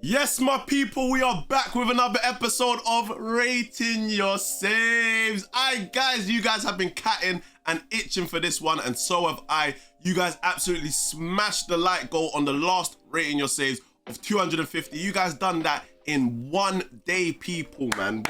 Yes, my people, we are back with another episode of Rating Your Saves. Guys, you guys have been catting and itching for this one, and so have I. You guys absolutely smashed the like goal on the last Rating Your Saves of 250. You guys done that in 1 day, people, man.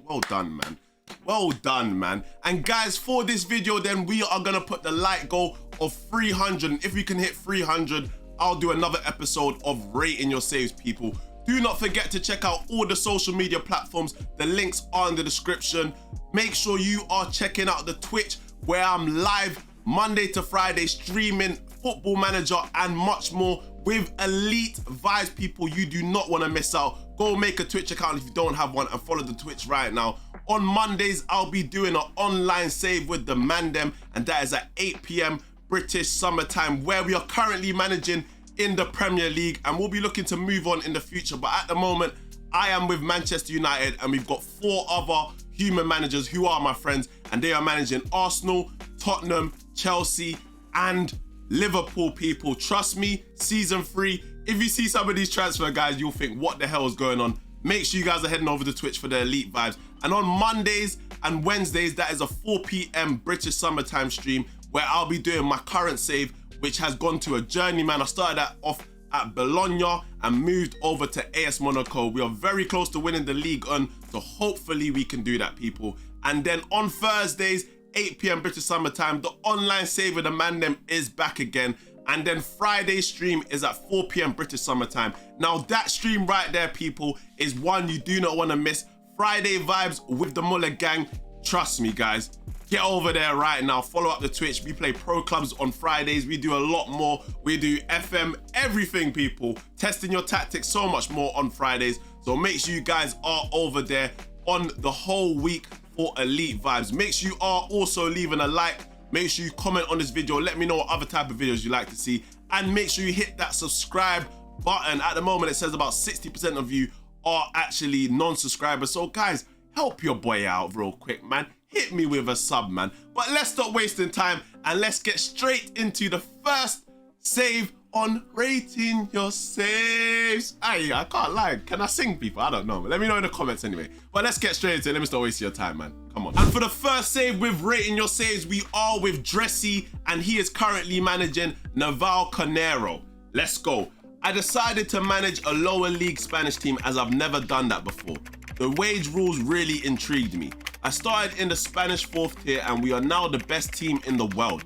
Well done, man. Well done, man. And guys, for this video, then we are gonna put the like goal of 300. And if we can hit 300, I'll do another episode of Rating Your Saves, people. Do not forget to check out all the social media platforms. The links are in the description. Make sure you are checking out the Twitch, where I'm live Monday to Friday streaming Football Manager and much more with elite vibes, people. You do not want to miss out. Go make a Twitch account if you don't have one and follow the Twitch right now. On Mondays, I'll be doing an online save with the Mandem, and that is at 8 p.m. British summertime, where we are currently managing in the Premier League, and we'll be looking to move on in the future. But at the moment, I am with Manchester United, and we've got 4 other human managers who are my friends, and they are managing Arsenal, Tottenham, Chelsea, and Liverpool, people. Trust me, season 3, if you see some of these transfer guys, you'll think, what the hell is going on? Make sure you guys are heading over to Twitch for the elite vibes. And on Mondays and Wednesdays, that is a 4 p.m. British summertime stream, where I'll be doing my current save, which has gone to a journeyman. I started that off at Bologna and moved over to AS Monaco. We are very close to winning the league on, so hopefully we can do that, people. And then on Thursdays, 8 p.m. British summertime, the online save with the Mandem is back again. And then Friday's stream is at 4 p.m. British summertime. Now that stream right there, people, is one you do not want to miss. Friday vibes with the Muller gang. Trust me, guys. Get over there right now. Follow up the Twitch. We play pro clubs on Fridays. We do a lot more. We do FM, everything, people. Testing your tactics, so much more on Fridays. So make sure you guys are over there on the whole week for elite vibes. Make sure you are also leaving a like. Make sure you comment on this video. Let me know what other type of videos you like to see. And make sure you hit that subscribe button. At the moment, it says about 60% of you are actually non-subscribers. So guys, help your boy out real quick, man. Hit me with a sub, man. But let's stop wasting time and let's get straight into the first save on Rating Your Saves. I can't lie. Can I sing, people? I don't know. Let me know in the comments anyway. But let's get straight into it. Let me stop wasting your time, man. Come on. And for the first save with Rating Your Saves, we are with Dressie, and he is currently managing Naval Canero. Let's go. I decided to manage a lower league Spanish team as I've never done that before. The wage rules really intrigued me. I started in the Spanish 4th tier, and we are now the best team in the world.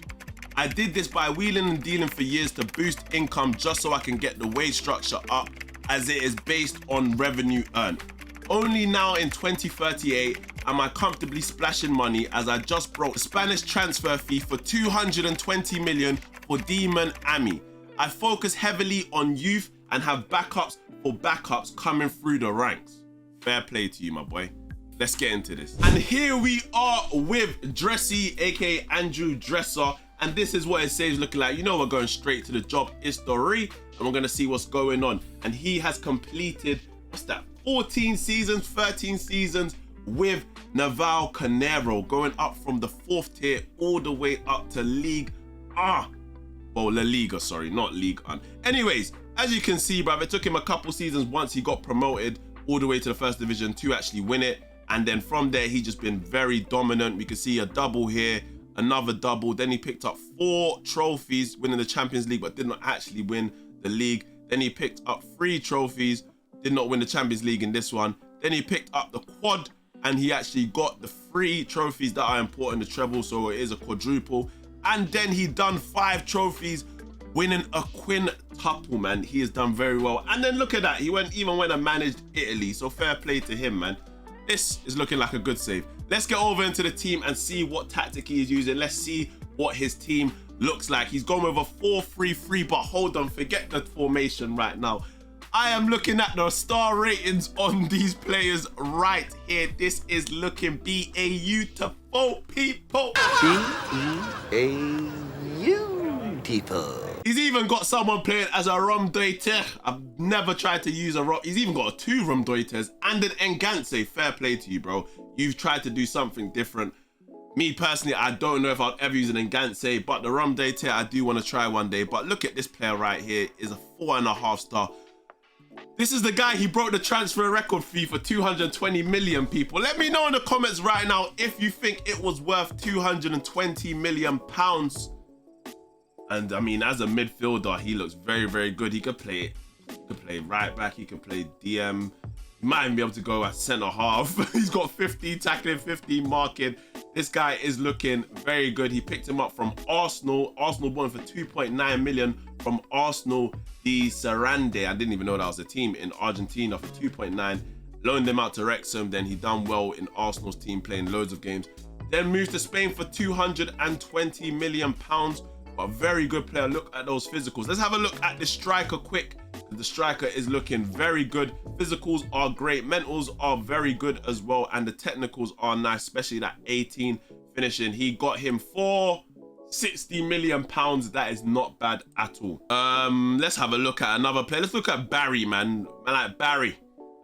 I did this by wheeling and dealing for years to boost income just so I can get the wage structure up, as it is based on revenue earned. Only now in 2038 am I comfortably splashing money, as I just broke the Spanish transfer fee for 220 million for Demon Ami. I focus heavily on youth and have backups for backups coming through the ranks. Fair play to you, my boy. Let's get into this. And here we are with Dressie, aka Andrew Dresser, and this is what his saves looking like. You know, we're going straight to the job history, and we're gonna see what's going on. And he has completed, what's that, 14 seasons, 13 seasons with Naval Canero, going up from the 4th tier all the way up to La Liga, sorry, not League 1. Anyways, as you can see, bruv, it took him a couple seasons once he got promoted all the way to the 1st division to actually win it. And then from there, he's just been very dominant. We can see a double here, another double. Then he picked up 4 trophies, winning the Champions League, but did not actually win the league. Then he picked up 3 trophies, did not win the Champions League in this one. Then he picked up the quad, and he actually got the 3 trophies that are important, the treble, so it is a quadruple. And then he done 5 trophies, winning a quintuple, man. He has done very well. And then look at that, he even went and managed Italy, so fair play to him, man. This is looking like a good save. Let's get over into the team and see what tactic he is using. Let's see what his team looks like. He's gone with a 4-3-3, but hold on, forget the formation right now. I am looking at the star ratings on these players right here. This is looking beautiful, people. B-E-A-U, people. He's even got someone playing as a Romdoiter. I've never tried to use a Rom. He's even got 2 Romdoiters and an Enganse. Fair play to you, bro. You've tried to do something different. Me personally, I don't know if I'll ever use an Enganse, but the Romdoiter I do want to try one day. But look at this player right here. Is a 4.5 star. This is the guy, he broke the transfer record fee for 220 million, people. Let me know in the comments right now if you think it was worth 220 million pounds. And I mean, as a midfielder, he looks very, very good. He could play right back, he could play DM. He might even be able to go at centre half. He's got 15 tackling, 15 marking. This guy is looking very good. He picked him up from Arsenal. Arsenal bought him for 2.9 million from Arsenal de Sarandé. I didn't even know that was a team in Argentina for 2.9. Loaned him out to Wrexham. Then he done well in Arsenal's team, playing loads of games. Then moved to Spain for 220 million pounds. But a very good player. Look at those physicals. Let's have a look at the striker quick. The striker is looking very good. Physicals are great. Mentals are very good as well. And the technicals are nice, especially that 18 finishing. He got him for 60 million pounds. That is not bad at all. Let's have a look at another player. Let's look at Barry, man. I like Barry.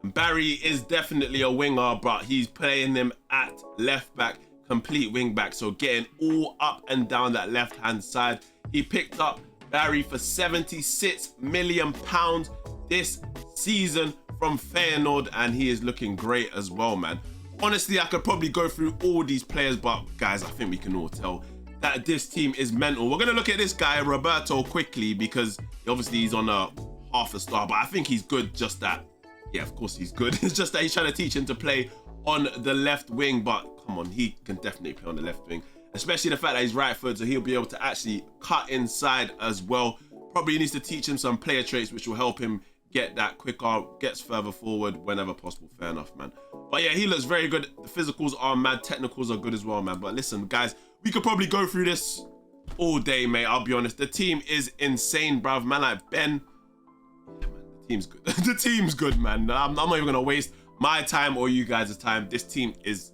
Barry is definitely a winger, but he's playing him at left back, complete wing back. So getting all up and down that left hand side. He picked up Barry for 76 million pounds this season from Feyenoord, and he is looking great as well, man. Honestly, I could probably go through all these players, but guys, I think we can all tell that this team is mental. We're gonna look at this guy, Roberto, quickly, because obviously he's on a half a star, but I think he's good. Just that, yeah, of course he's good. It's just that he's trying to teach him to play on the left wing, but come on, he can definitely play on the left wing. Especially the fact that he's right-footed, so he'll be able to actually cut inside as well. Probably needs to teach him some player traits, which will help him get that quicker, gets further forward whenever possible. Fair enough, man. But yeah, he looks very good. The physicals are mad. Technicals are good as well, man. But listen, guys, we could probably go through this all day, mate. I'll be honest. The team is insane, bruv. Man like Ben. Yeah, man, the team's good. The team's good, man. I'm not even going to waste my time or you guys' time. This team is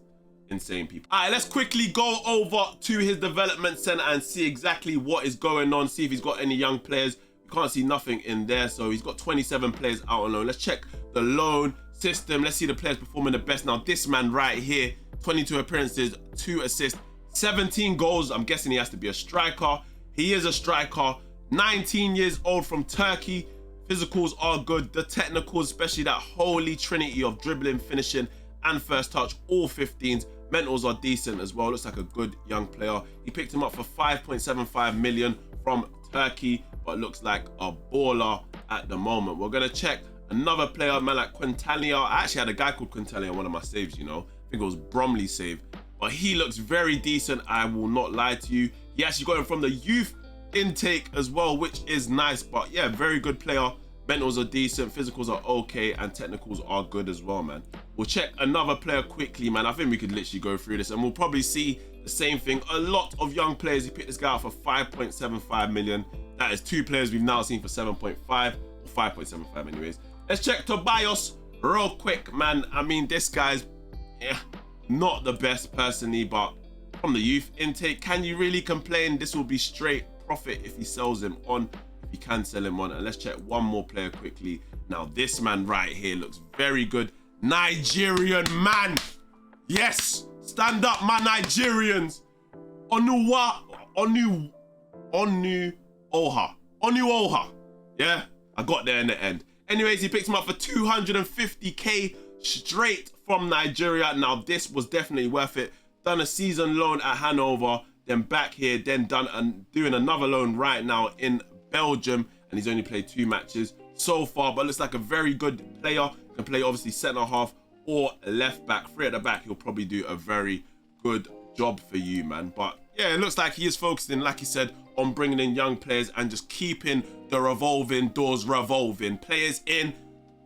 insane, people. All right, let's quickly go over to his development center and see exactly what is going on, see if he's got any young players. You can't see nothing in there, so he's got 27 players out on loan. Let's check the loan system. Let's see the players performing the best. Now this man right here, 22 appearances, 2 assists, 17 goals. I'm guessing he has to be a striker. He is a striker. 19 years old, from Turkey. Physicals are good. The technicals, especially that holy trinity of dribbling, finishing and first touch, all 15s. Mentals are decent as well. Looks like a good young player. He picked him up for 5.75 million from Turkey, but looks like a baller at the moment. We're gonna check another player, man, like Quintanilla. I actually had a guy called Quintanilla in one of my saves, you know. I think it was Bromley's save, but he looks very decent. I will not lie to you. He actually got him from the youth intake as well, which is nice. But yeah, very good player. Mentals are decent, physicals are okay, and technicals are good as well, man. We'll check another player quickly, man. I think we could literally go through this and we'll probably see the same thing. A lot of young players. He picked this guy up for 5.75 million. That is 2 players we've now seen for 7.5 or 5.75 anyways. Let's check Tobias real quick, man. I mean, this guy's not the best personally, but from the youth intake, can you really complain? This will be straight profit if he sells him on. You can sell him on. And let's check one more player quickly. Now this man right here looks very good. Nigerian man, yes, stand up my Nigerians. Onu Oha. Yeah, I got there in the end. Anyways, he picked him up for 250k straight from Nigeria. Now this was definitely worth it. Done a season loan at Hanover, then back here, then doing another loan right now in Belgium, and he's only played 2 matches so far, but looks like a very good player. Can play obviously centre half or left back. 3 at the back, he'll probably do a very good job for you, man. But yeah, it looks like he is focusing, like he said, on bringing in young players and just keeping the revolving doors revolving. Players in,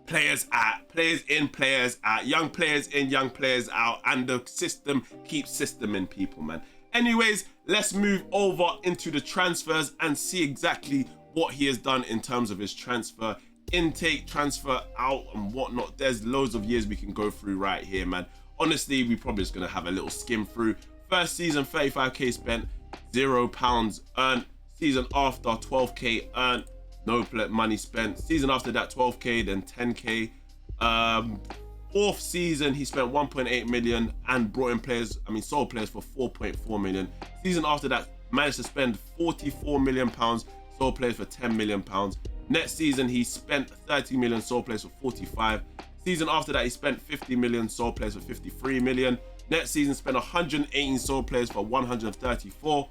players out, players in, players out, young players in, young players out, and the system keeps systeming people, man. Anyways, let's move over into the transfers and see exactly what he has done in terms of his transfer intake, transfer out and whatnot. There's loads of years we can go through right here, man. Honestly, we probably just gonna have a little skim through. First season, 35k spent, £0 earned. Season after, 12k earned, no money spent. Season after that, 12k, then 10k. 4th season, he spent 1.8 million and brought in players, sold players for 4.4 million. Season after that, managed to spend 44 million pounds, sold players for 10 million pounds. Next season, he spent 30 million, sold players for 45. Season after that, he spent 50 million, sold players for 53 million. Next season, spent 118 sold players for 134.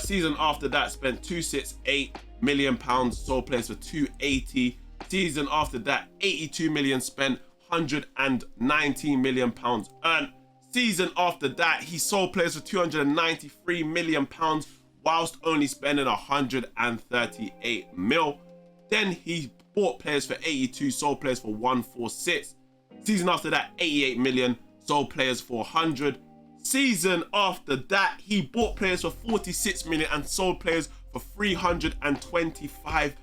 Season after that, spent 268 million pounds, sold players for 280. Season after that, 82 million spent, 119 million pounds earned. Season after that, he sold players for 293 million pounds, whilst only spending 138 mil. Then he bought players for 82, sold players for 146. Season after that, 88 million, sold players for 100. Season after that, he bought players for 46 million and sold players for 325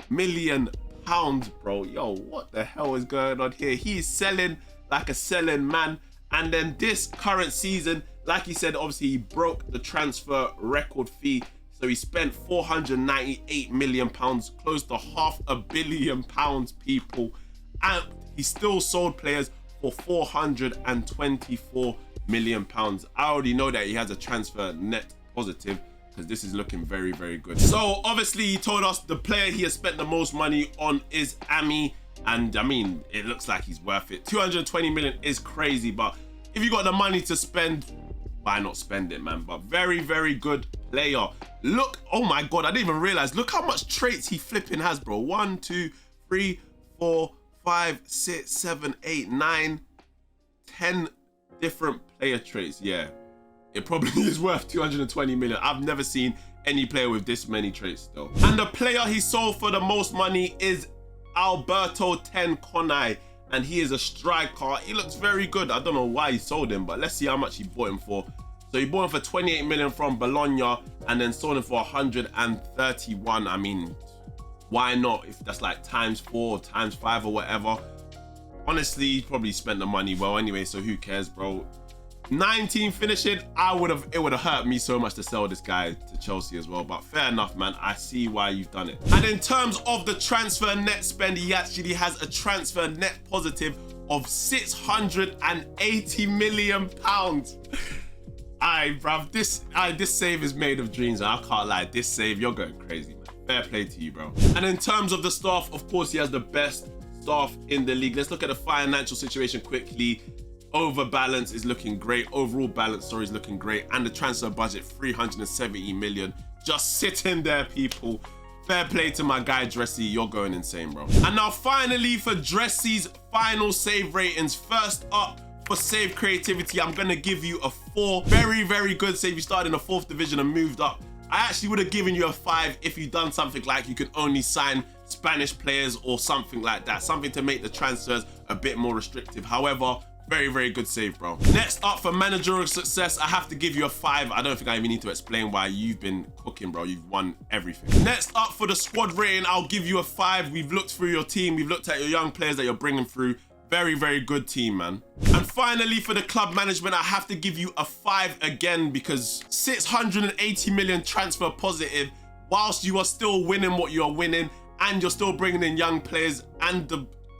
million pounds, bro. Yo, what the hell is going on here? He's selling like a selling man. And then this current season, like he said, obviously he broke the transfer record fee. So he spent 498 million pounds, close to £500 million, people. And he still sold players for 424 million pounds. I already know that he has a transfer net positive because this is looking very, very good. So obviously he told us the player he has spent the most money on is Ami. And I mean, it looks like he's worth it. 220 million is crazy, but if you got the money to spend, why not spend it, man? But very, very good player. Look, oh my God, I didn't even realize. Look how much traits he flipping has, bro. 1, 2, 3, 4, 5, 6, 7, 8, 9, 10 different player traits. Yeah, it probably is worth 220 million. I've never seen any player with this many traits though. And the player he sold for the most money is Alberto Konai, and he is a striker. He looks very good. I don't know why he sold him, but let's see how much he bought him for. So he bought him for 28 million from Bologna and then sold him for 131. I mean, why not? If that's like ×4 or ×5 or whatever. Honestly, he probably spent the money well anyway, so who cares, bro? 19 finishing, it would have hurt me so much to sell this guy to Chelsea as well, but fair enough, man. I see why you've done it. And in terms of the transfer net spend, he actually has a transfer net positive of 680 million pounds. Aye, bruv, this save is made of dreams. I can't lie, this save, you're going crazy, man. Fair play to you, bro. And in terms of the staff, of course, he has the best staff in the league. Let's look at the financial situation quickly. Overbalance is looking great. Overall balance, sorry, is looking great. And the transfer budget, 370 million. Just sitting there, people. Fair play to my guy, Dressie. You're going insane, bro. And now finally for Dressie's final save ratings. First up for save creativity, I'm going to give you a 4. Very, very good save. You started in the 4th division and moved up. I actually would have given you a 5 if you'd done something like you could only sign Spanish players or something like that. Something to make the transfers a bit more restrictive. However, very, very good save, bro. Next up for managerial success, I have to give you a 5. I don't think I even need to explain why. You've been cooking, bro. You've won everything. Next up for the squad rating, I'll give you a 5. We've looked through your team. We've looked at your young players that you're bringing through. Very, very good team, man. And finally, for the club management, I have to give you a 5 again because 680 million transfer positive, whilst you are still winning what you're winning and you're still bringing in young players and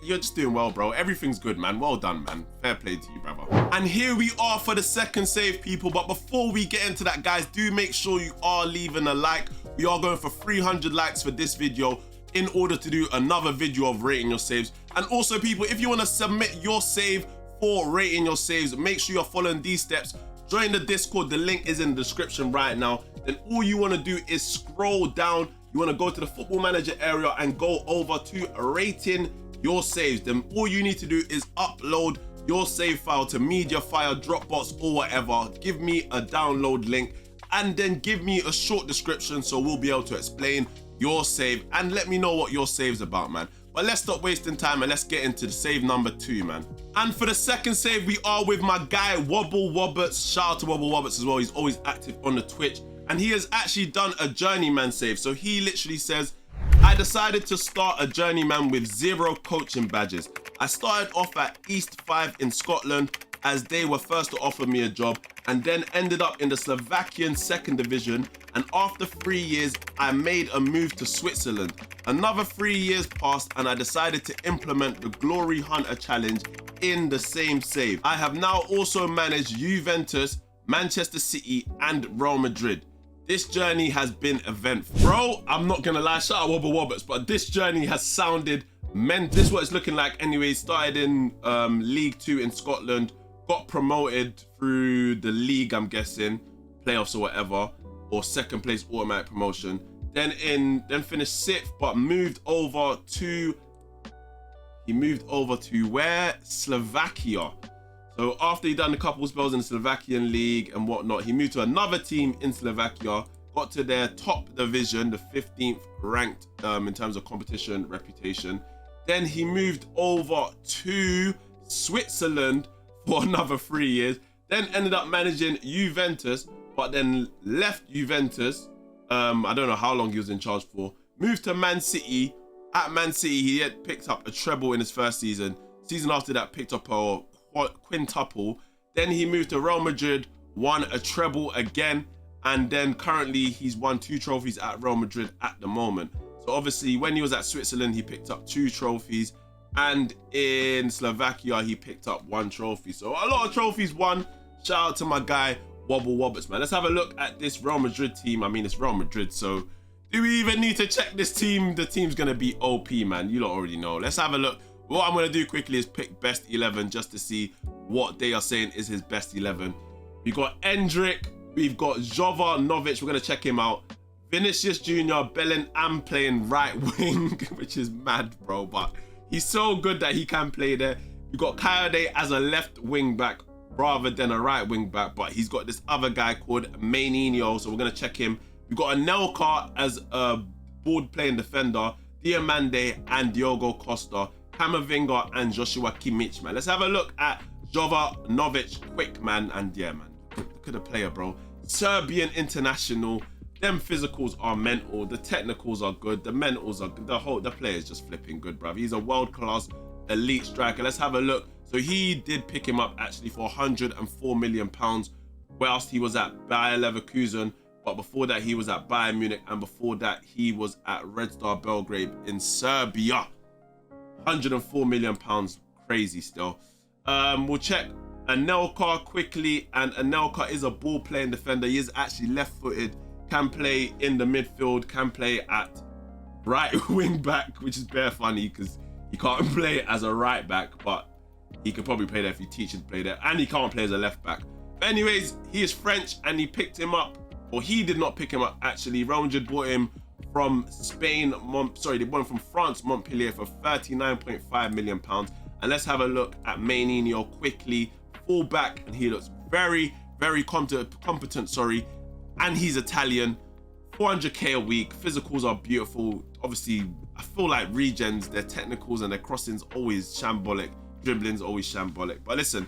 you're just doing well, bro. Everything's good, man. Well done, man. Fair play to you, brother. And here we are for the second save, people. But before we get into that, guys, do make sure you are leaving a like. We are going for 300 likes for this video in order to do another video of rating your saves. And also, people, if you want to submit your save for rating your saves, make sure you're following these steps. Join the Discord. The link is in the description right now. Then all you want to do is scroll down. You want to go to the Football Manager area and go over to rating your saves. Then all you need to do is upload your save file to Mediafire, Dropbox, or whatever. Give me a download link and then give me a short description so we'll be able to explain your save and let me know what your save's about, man. But let's stop wasting time and let's get into the save number 2, man. And for the second save, we are with my guy Wobble Werts. Shout out to Wobble Werts as well. He's always active on the Twitch and he has actually done a journeyman save. So he literally says, I decided to start a journeyman with 0 coaching badges. I started off at East 5 in Scotland as they were first to offer me a job and then ended up in the Slovakian 2nd division, and after 3 years I made a move to Switzerland. Another 3 years passed and I decided to implement the Glory Hunter challenge in the same save. I have now also managed Juventus, Manchester City and Real Madrid. This journey has been eventful. Bro, I'm not gonna lie, shout out Wobble Werts, but this journey has sounded mental. This is what it's looking like anyway. Started in League 2 in Scotland, got promoted through the league, I'm guessing, playoffs or whatever, or second place automatic promotion. Then finished 6th, but moved over to where? Slovakia. So after he done a couple spells in the Slovakian league and whatnot, he moved to another team in Slovakia, got to their top division, the 15th ranked in terms of competition reputation. Then he moved over to Switzerland for another 3 years. Then ended up managing Juventus, but then left Juventus. I don't know how long he was in charge for. Moved to Man City. At Man City, he had picked up a treble in his first season. Season after that, picked up a quintuple. Then he moved to Real Madrid, won a treble again, and then currently he's won 2 trophies at Real Madrid at the moment. So obviously when he was at Switzerland, he picked up 2 trophies, and in Slovakia he picked up 1 trophy. So a lot of trophies won. Shout out to my guy Wobble Werts, man. Let's have a look at this Real Madrid team. I mean, it's Real Madrid, so do we even need to check this team? The team's gonna be OP, man. You lot already know. Let's have a look. What I'm going to do quickly is pick best 11 just to see what they are saying is his best 11. We've got Endrick. We've got Jovanovic. We're going to check him out. Vinicius Jr. Bellingham playing right wing, which is mad, bro. But he's so good that he can play there. We've got Coyote as a left wing back rather than a right wing back. But he's got this other guy called Maininho. So we're going to check him. We've got Anelka as a board playing defender. Diamande and Diogo Costa. Camavinga and Joshua Kimmich, man. Let's have a look at Jovanovic quick, man. And yeah, man, look at the player, bro. Serbian international. Them physicals are mental. The technicals are good. The mentals are good. The player is just flipping good, bruv. He's a world-class elite striker. Let's have a look. So he did pick him up actually for £104 million whilst he was at Bayer Leverkusen. But before that, he was at Bayern Munich. And before that, he was at Red Star Belgrade in Serbia. £104 million, crazy still. We'll check Anelka quickly, and Anelka is a ball playing defender. He is actually left-footed, can play in the midfield, can play at right wing back, which is bare funny because he can't play as a right back, but he could probably play there if you teach him to play there, and he can't play as a left back. But anyways, he is French and he picked him up, or he did not pick him up actually. Real Madrid bought him from Spain, they bought him from France, Montpellier for £39.5 million. And let's have a look at Maininho quickly. Full back, and he looks very, very competent, and he's Italian. 400k a week. Physicals are beautiful. Obviously, I feel like regens, their technicals and their crossings always shambolic. Dribbling's always shambolic. But listen,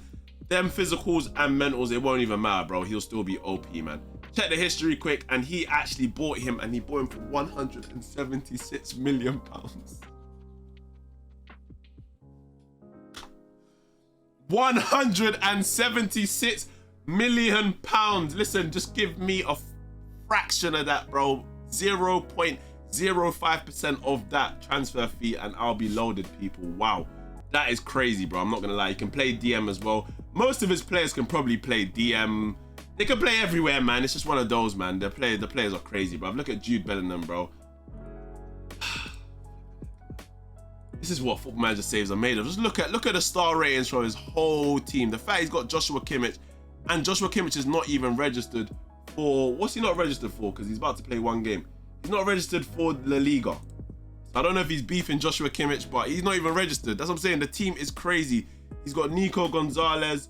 them physicals and mentals, it won't even matter, bro. He'll still be OP, man. Check the history quick, and he actually bought him, and he bought him for £176 million. £176 million. Listen, just give me a fraction of that, bro. 0.05% of that transfer fee, and I'll be loaded, people. Wow, that is crazy, bro. I'm not gonna lie. He can play DM as well. Most of his players can probably play DM. They can play everywhere, man. It's just one of those, man. The players are crazy, bro. Look at Jude Bellingham, bro. This is what Football Manager saves are made of. Just look at the star ratings from his whole team. The fact he's got Joshua Kimmich, and Joshua Kimmich is not even registered for, what's he not registered for? Because he's about to play 1 game. He's not registered for La Liga. So I don't know if he's beefing Joshua Kimmich, but he's not even registered. That's what I'm saying. The team is crazy. He's got Nico Gonzalez.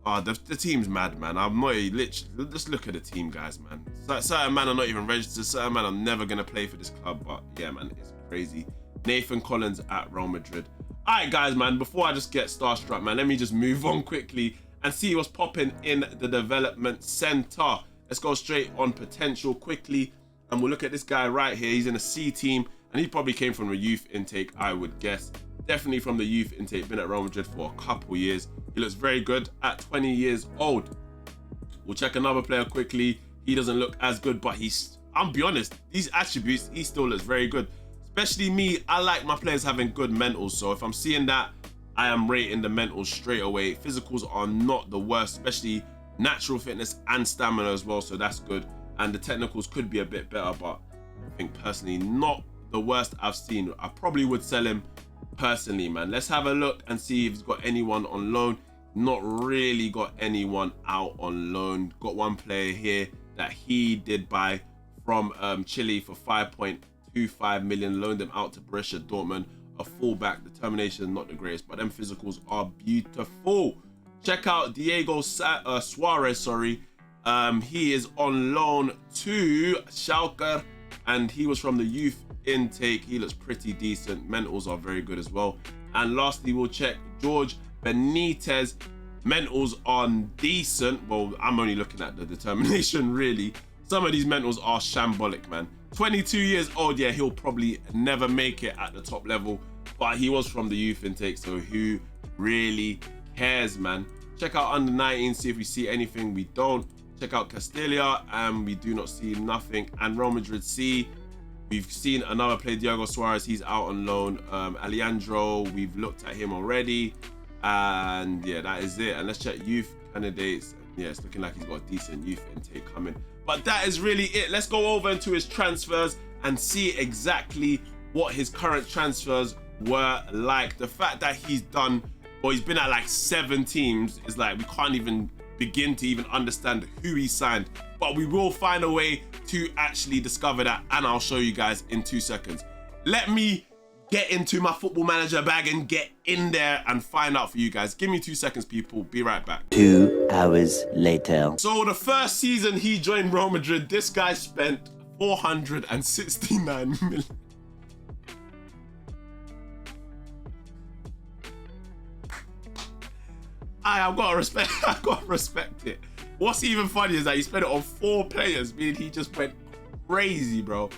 Oh, the team's mad, man. I'm not literally, just look at the team, guys, man. Certain man are not even registered. Certain man are never gonna play for this club. But yeah, man, it's crazy. Nathan Collins at Real Madrid. All right, guys, man. Before I just get starstruck, man, let me just move on quickly and see what's popping in the development center. Let's go straight on potential quickly, and we'll look at this guy right here. He's in a C team, and he probably came from a youth intake, I would guess. Definitely from the youth intake. Been at Real Madrid for a couple years. He looks very good at 20 years old. We'll check another player quickly. He doesn't look as good, but I'll be honest, these attributes, he still looks very good. Especially me, I like my players having good mentals. So if I'm seeing that, I am rating the mentals straight away. Physicals are not the worst, especially natural fitness and stamina as well. So that's good. and the technicals could be a bit better, but I think personally not the worst I've seen. I probably would sell him personally, man. Let's have a look and see if he's got anyone on loan. Not really got anyone out on loan. Got one player here that he did buy from Chile for 5.25 million. Loaned them out to Borussia Dortmund. A fullback. Determination not the greatest, but them physicals are beautiful. Check out Diego Suarez, sorry. He is on loan to Schalke, and he was from the youth intake. He looks pretty decent. Mentals are very good as well. And lastly, we'll check George Benitez. Mentals are decent. Well, I'm only looking at the determination, really. Some of these mentals are shambolic, man. 22 years old. Yeah, he'll probably never make it at the top level, but he was from the youth intake, so who really cares, man? Check out under 19, see if we see anything. We don't. Check out Castilla, and we do not see nothing. And Real Madrid C, we've seen another player, Diego Suarez. He's out on loan. Alejandro, we've looked at him already. And yeah, that is it. And let's check youth candidates. Yeah, it's looking like he's got a decent youth intake coming. But that is really it. Let's go over into his transfers and see exactly what his current transfers were like. The fact that he's done, or he's been at like 7 teams, is like we can't even begin to even understand who he signed. But we will find a way to actually discover that, and I'll show you guys in 2 seconds. Let me get into my Football Manager bag and get in there and find out for you guys. Give me 2 seconds, people. Be right back. 2 hours later. So the first season he joined Real Madrid, this guy spent 469 million. I've got to respect it. What's even funny is that he spent it on 4 players, meaning he just went crazy, bro.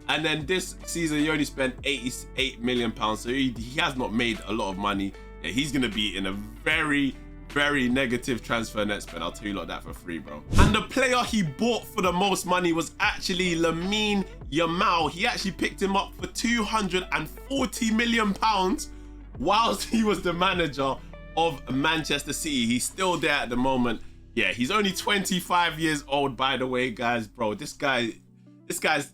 And then this season, he only spent 88 million pounds. So he has not made a lot of money. Yeah, he's going to be in a very, very negative transfer net spend. I'll tell you like that for free, bro. And the player he bought for the most money was actually Lamine Yamal. He actually picked him up for 240 million pounds whilst he was the manager of Manchester City. He's still there at the moment. Yeah, he's only 25 years old, by the way, guys. Bro, this guy's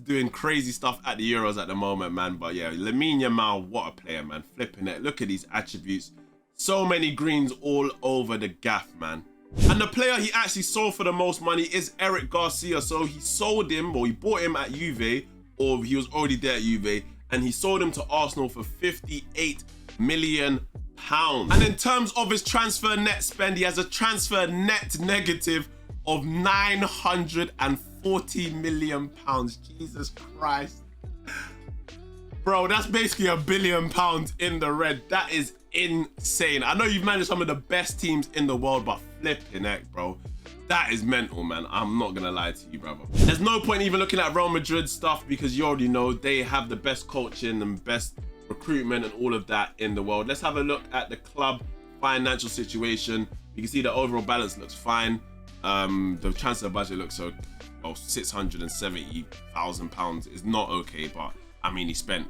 doing crazy stuff at the Euros at the moment, man. But yeah, Lamine Yamal, what a player, man. Flipping it. Look at these attributes. So many greens all over the gaff, man. And the player he actually sold for the most money is Eric Garcia. So he sold him, or he bought him at Juve, or he was already there at Juve, and he sold him to Arsenal for 58 million pounds. And in terms of his transfer net spend, he has a transfer net negative of 940 million pounds. Jesus Christ. Bro, that's basically £1 billion in the red. That is insane. I know you've managed some of the best teams in the world, but flipping heck, bro. That is mental, man. I'm not gonna lie to you, brother. There's no point even looking at Real Madrid stuff because you already know they have the best coaching and best recruitment and all of that in the world. Let's have a look at the club financial situation. You can see the overall balance looks fine. The transfer budget looks so, well, £670,000 is not okay, but I mean, he spent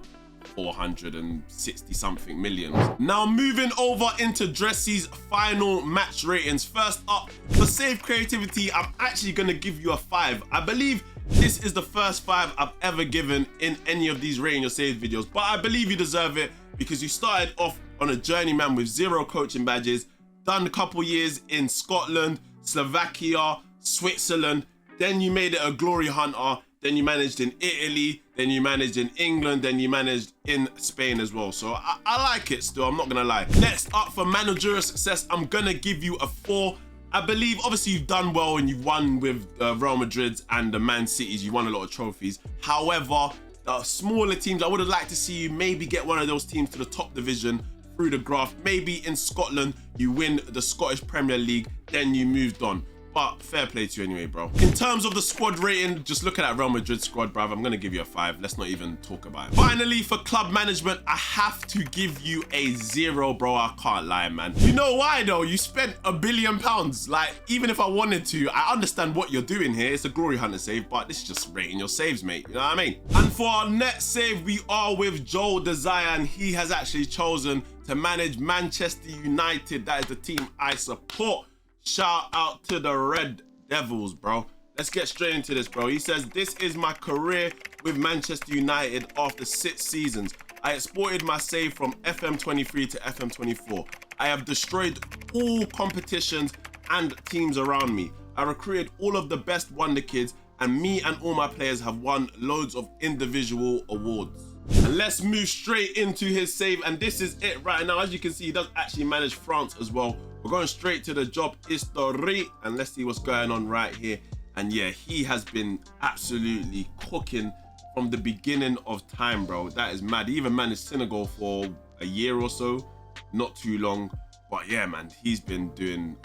460 something million. Now moving over into Dressie's final match ratings. First up, for save creativity, I'm actually gonna give you a 5. I believe this is the first 5 I've ever given in any of these rating your save videos, but I believe you deserve it because you started off on a journeyman with 0 coaching badges, done a couple years in Scotland, Slovakia, Switzerland, then you made it a glory hunter, then you managed in Italy, then you managed in England, then you managed in Spain as well. So I like it still, I'm not gonna lie. Next up, for managerial success, I'm gonna give you a 4. I believe, obviously, you've done well and you've won with Real Madrid and the Man Cities. You won a lot of trophies. However, the smaller teams, I would have liked to see you maybe get one of those teams to the top division through the graft. Maybe in Scotland, you win the Scottish Premier League, then you moved on. But fair play to you anyway, bro. In terms of the squad rating, just looking at Real Madrid squad, bruv, I'm going to give you a 5. Let's not even talk about it. Finally, for club management, I have to give you a 0, bro. I can't lie, man. You know why, though? You spent £1 billion. Like, even if I wanted to, I understand what you're doing here. It's a glory hunter save, but this is just rating your saves, mate. You know what I mean? And for our net save, we are with Joel Desire, and he has actually chosen to manage Manchester United. That is the team I support. Shout out to the Red Devils, bro. let's get straight into this, bro. He says, this is my career with Manchester United after 6 seasons. I exported my save from FM23 to FM24. I have destroyed all competitions and teams around me. I recruited all of the best wonder kids, and me and all my players have won loads of individual awards. And let's move straight into his save, and this is it right now. As you can see, he does actually manage France as well. We're going straight to the job history, and let's see what's going on right here. And yeah, he has been absolutely cooking from the beginning of time, bro. That is mad. He even managed Senegal for a year or so, not too long. But yeah, man, he's been doing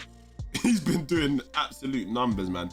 absolute numbers, man.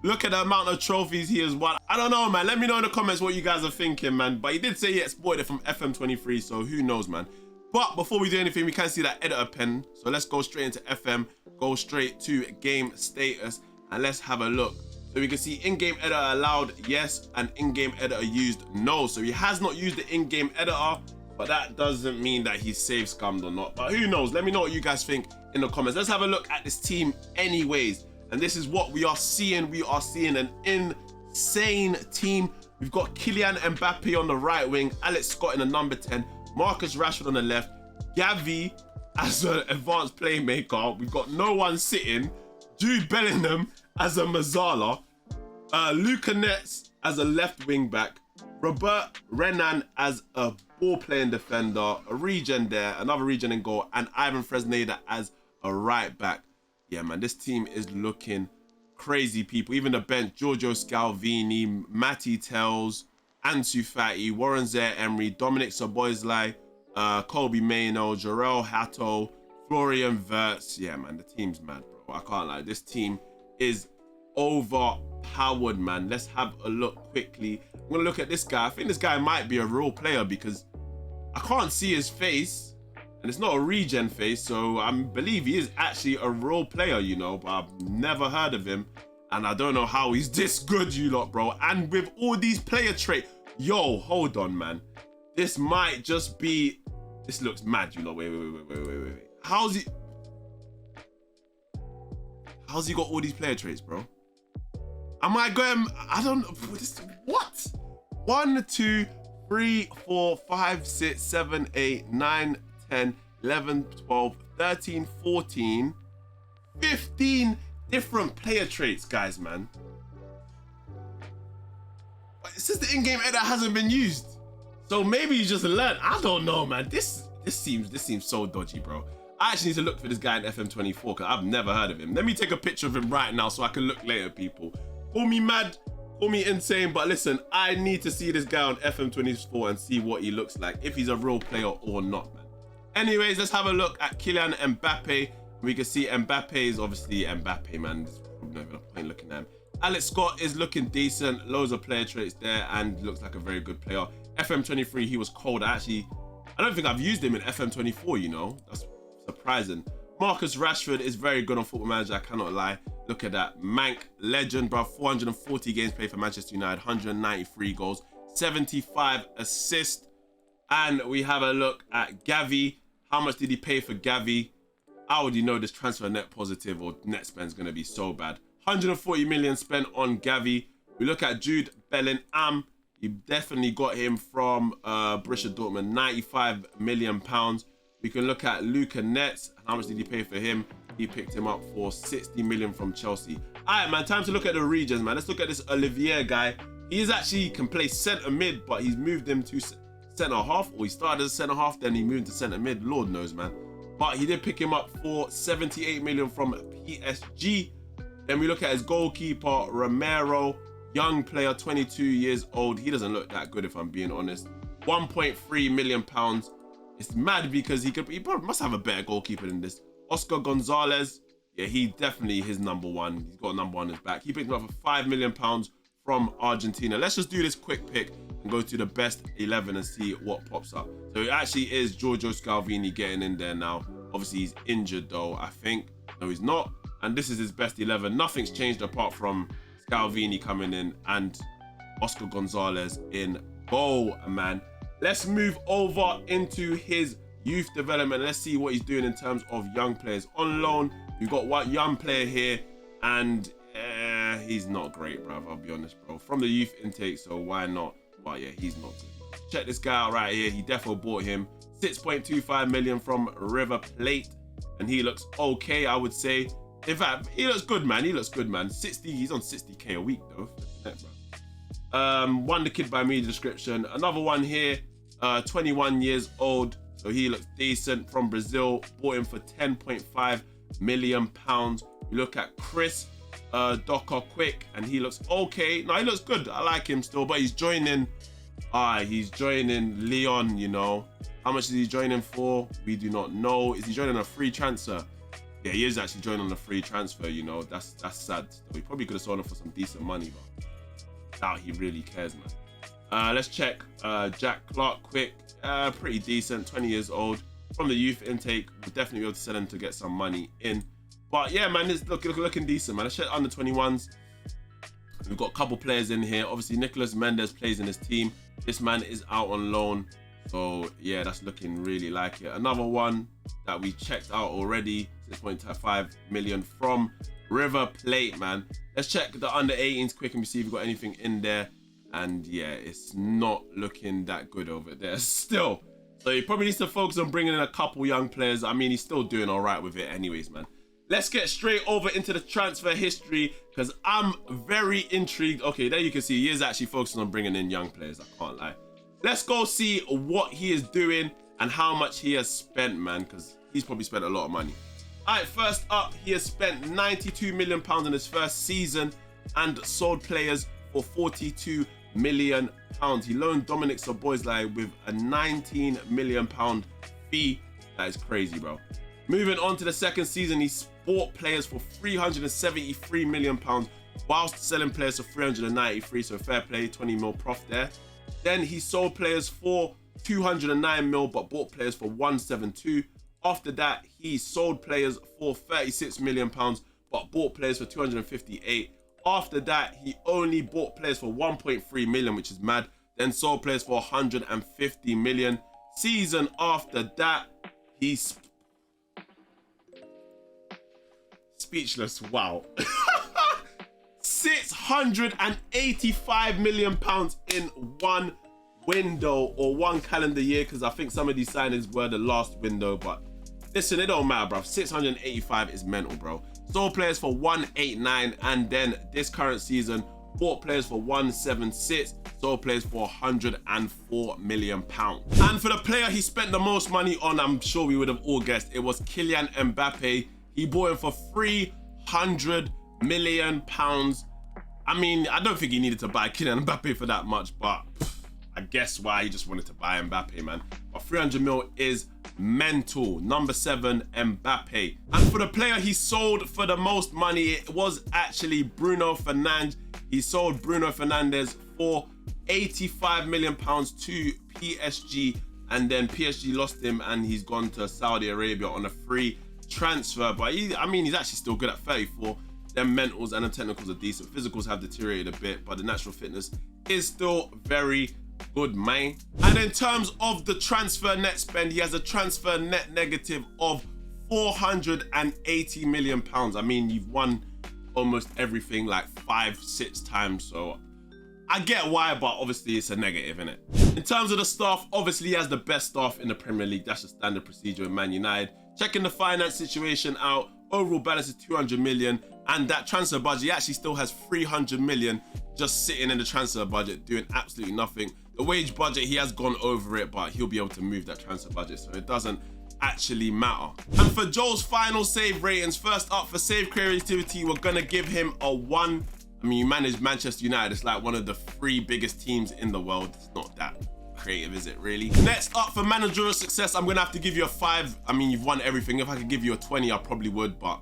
Look at the amount of trophies he has won. I don't know, man. Let me know in the comments what you guys are thinking, man. But he did say he exported it from FM23, so who knows, man. But before we do anything, we can see that editor pen. So let's go straight into FM, go straight to game status, and let's have a look. So we can see in-game editor allowed, yes, and in-game editor used, no. So he has not used the in-game editor, but that doesn't mean that he's save scummed or not. But who knows? Let me know what you guys think in the comments. Let's have a look at this team anyways. And this is what we are seeing. We are seeing an insane team. We've got Kylian Mbappe on the right wing, Alex Scott in the number 10, Marcus Rashford on the left, Gavi as an advanced playmaker. We've got no one sitting, Jude Bellingham as a Mazzala, Luca Netz as a left wing back, Robert Renan as a ball playing defender, a regen there, another regen in goal, and Ivan Fresneda as a right back. Yeah, man, this team is looking crazy, people. Even the bench, Giorgio Scalvini, Matty Tells, Ansu Fati, Warren Zaire-Emery, Dominic Szoboszlai, Kobe Mainoo, Jarell Hatto, Florian Wirtz. Yeah, man, the team's mad, bro. I can't lie. This team is overpowered, man. Let's have a look quickly. I'm going to look at this guy. I think this guy might be a real player because I can't see his face. And it's not a regen face, so I believe he is actually a real player, you know, but I've never heard of him. And I don't know how he's this good, you lot, bro. And with all these player traits, yo, hold on, man. This might just be, this looks mad, you know. Wait. How's he got all these player traits, bro? Am I going, I don't know, what? 1, 2, 3, 4, 5, 6, 7, 8, 9, 10, 11, 12, 13, 14, 15 different player traits, guys, man. But it says the in-game editor hasn't been used. So maybe you just learned. I don't know, man. This seems so dodgy, bro. I actually need to look for this guy in FM24 because I've never heard of him. Let me take a picture of him right now so I can look later, people. Call me mad, call me insane, but listen, I need to see this guy on FM24 and see what he looks like, if he's a real player or not, man. Anyways, let's have a look at Kylian Mbappe. We can see Mbappe is obviously Mbappe, man. There's probably not even a point looking at him. Alex Scott is looking decent. Loads of player traits there and looks like a very good player. FM23, he was cold. I don't think I've used him in FM24, you know. That's surprising. Marcus Rashford is very good on Football Manager, I cannot lie. Look at that. Mank, legend, bro. 440 games played for Manchester United. 193 goals. 75 assists. And we have a look at Gavi. How much did he pay for Gavi? I already know this transfer net positive or net spend is going to be so bad. 140 million spent on Gavi. We look at Jude Bellingham. You definitely got him from Borussia Dortmund, 95 million pounds. We can look at Luca Netz. How much did he pay for him? He picked him up for 60 million from Chelsea. All right, man, time to look at the regions, man. Let's look at this Olivier guy. He is actually can play centre mid, but he's moved him to centre half, or he started as centre half, then he moved to centre mid. Lord knows, man. But he did pick him up for 78 million from PSG. Then we look at his goalkeeper, Romero, young player, 22 years old. He doesn't look that good, if I'm being honest. 1.3 million pounds. It's mad because he probably must have a better goalkeeper than this. Oscar Gonzalez, yeah, he definitely his number one. He's got a number on his back. He picked him up for 5 million pounds from Argentina. Let's just do this quick pick and go to the best 11 and see what pops up. So it actually is Giorgio Scalvini getting in there now. Obviously he's injured though, I think. No, he's not. And this is his best 11. Nothing's changed apart from Scalvini coming in and Oscar Gonzalez in goal, man. Let's move over into his youth development. Let's see what he's doing in terms of young players. On loan, we've got one young player here and he's not great, bro. I'll be honest, bro. From the youth intake, so why not? Well, yeah, he's not. Check this guy out right here. He definitely bought him 6.25 million from River Plate, and he looks okay, I would say. In fact, he looks good, man. He looks good, man. 60, he's on 60k a week though. Wonder Kid by me description. Another one here, 21 years old, so he looks decent, from Brazil. Bought him for 10.5 million pounds. You look at Chris Docker Quick, and he looks okay. No, he looks good. I like him still, but he's joining Leon, you know. How much is he joining for? We do not know. Is he joining a free transfer? Yeah, he is actually joining on a free transfer, you know. That's sad. We probably could have sold him for some decent money, but doubt he really cares, man. Let's check Jack Clark Quick. Pretty decent, 20 years old. From the youth intake, we'll definitely be able to sell him to get some money in. But yeah, man, it's looking decent, man. Let's check under 21s. We've got a couple players in here. Obviously, Nicolas Mendes plays in his team. This man is out on loan. So yeah, that's looking really like it. Another one that we checked out already, 6.5 million from River Plate, man. Let's check the under 18s quick and see if we've got anything in there. And yeah, it's not looking that good over there still. So he probably needs to focus on bringing in a couple young players. I mean, he's still doing all right with it anyways, man. Let's get straight over into the transfer history because I'm very intrigued. Okay, there you can see he is actually focusing on bringing in young players. I can't lie. Let's go see what he is doing and how much he has spent, man, because he's probably spent a lot of money. All right, first up, he has spent 92 million pounds in his first season and sold players for 42 million pounds. He loaned Dominic Szoboszlai with a 19 million pound fee. That is crazy, bro. Moving on to the second season, he bought players for 373 million pounds whilst selling players for 393, so fair play, 20 mil prof there. Then he sold players for 209 mil but bought players for 172. After that, he sold players for 36 million pounds but bought players for 258. After that, he only bought players for 1.3 million, which is mad. Then sold players for 150 million. Season after that, he's speechless. Wow. 685 million pounds in one window or one calendar year, because I think some of these signings were the last window, but listen, it don't matter, bro. 685 is mental, bro. Sold players for 189, and then this current season bought players for 176, sold players for 104 million pounds. And for the player he spent the most money on, I'm sure we would have all guessed, it was Kylian Mbappe. He bought him for 300 million pounds. I mean, I don't think he needed to buy Kylian Mbappe for that much, but I guess why he just wanted to buy Mbappe, man. But 300 mil is mental. Number 7, Mbappe. And for the player he sold for the most money, it was actually Bruno Fernandes. He sold Bruno Fernandes for 85 million pounds to PSG, and then PSG lost him and he's gone to Saudi Arabia on a free transfer. But I mean, he's actually still good at 34. Them mentals and the technicals are decent. Physicals have deteriorated a bit, but the natural fitness is still very good, man. And in terms of the transfer net spend, he has a transfer net negative of 480 million pounds. I mean, you've won almost everything like 5-6 times, so I get why, but obviously it's a negative, innit? In terms of the staff, obviously he has the best staff in the Premier League. That's a standard procedure in Man United. Checking the finance situation out, overall balance is 200 million, and that transfer budget, he actually still has 300 million just sitting in the transfer budget doing absolutely nothing. The wage budget, he has gone over it, but he'll be able to move that transfer budget, so it doesn't actually matter. And for Joel's final save ratings, first up for save creativity, we're gonna give him a 1. I mean, you manage Manchester United, it's like one of the 3 biggest teams in the world. It's not that creative, is it really? Next up for managerial success, I'm gonna have to give you a 5. I mean, you've won everything. If I could give you a 20, I probably would, but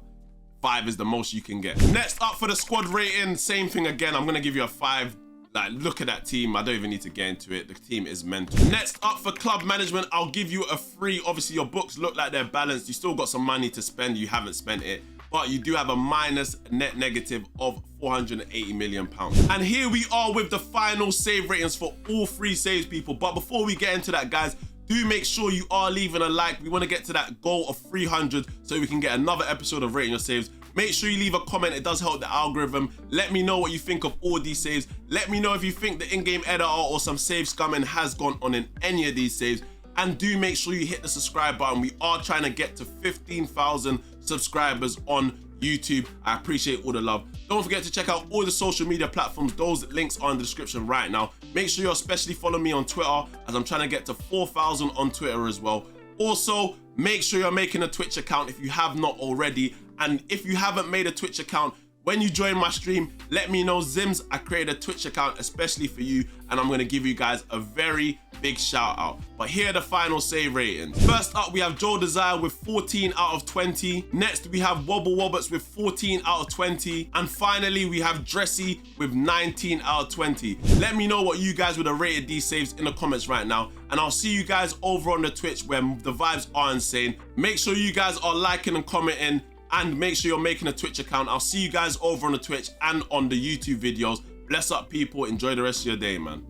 5 is the most you can get. Next up for the squad rating, same thing again. I'm gonna give you a 5. Like, look at that team. I don't even need to get into it. The team is mental. Next up for club management, I'll give you a 3. Obviously, your books look like they're balanced. You still got some money to spend. You haven't spent it, but you do have a minus net negative of 480 million pounds. And here we are with the final save ratings for all 3 saves, people. But before we get into that, guys, do make sure you are leaving a like. We want to get to that goal of 300 so we can get another episode of Rating Your Saves Make sure you leave a comment, it does help the algorithm. Let me know what you think of all these saves. Let me know if you think the in-game editor or some save scumming has gone on in any of these saves. And do make sure you hit the subscribe button. We are trying to get to 15,000 subscribers on YouTube. I appreciate all the love. Don't forget to check out all the social media platforms. Those links are in the description right now. Make sure you especially follow me on Twitter, as I'm trying to get to 4,000 on Twitter as well. Also, make sure you're making a Twitch account if you have not already. And if you haven't made a Twitch account, when you join my stream, let me know. Zims, I created a Twitch account especially for you, and I'm gonna give you guys a very big shout out. But here are the final save ratings. First up, we have Joe Desire with 14 out of 20. Next, we have Wobble Werts with 14 out of 20. And finally, we have Dressie with 19 out of 20. Let me know what you guys would have rated these saves in the comments right now. And I'll see you guys over on the Twitch where the vibes are insane. Make sure you guys are liking and commenting, and make sure you're making a Twitch account. I'll see you guys over on the Twitch and on the YouTube videos. Bless up, people. Enjoy the rest of your day, man.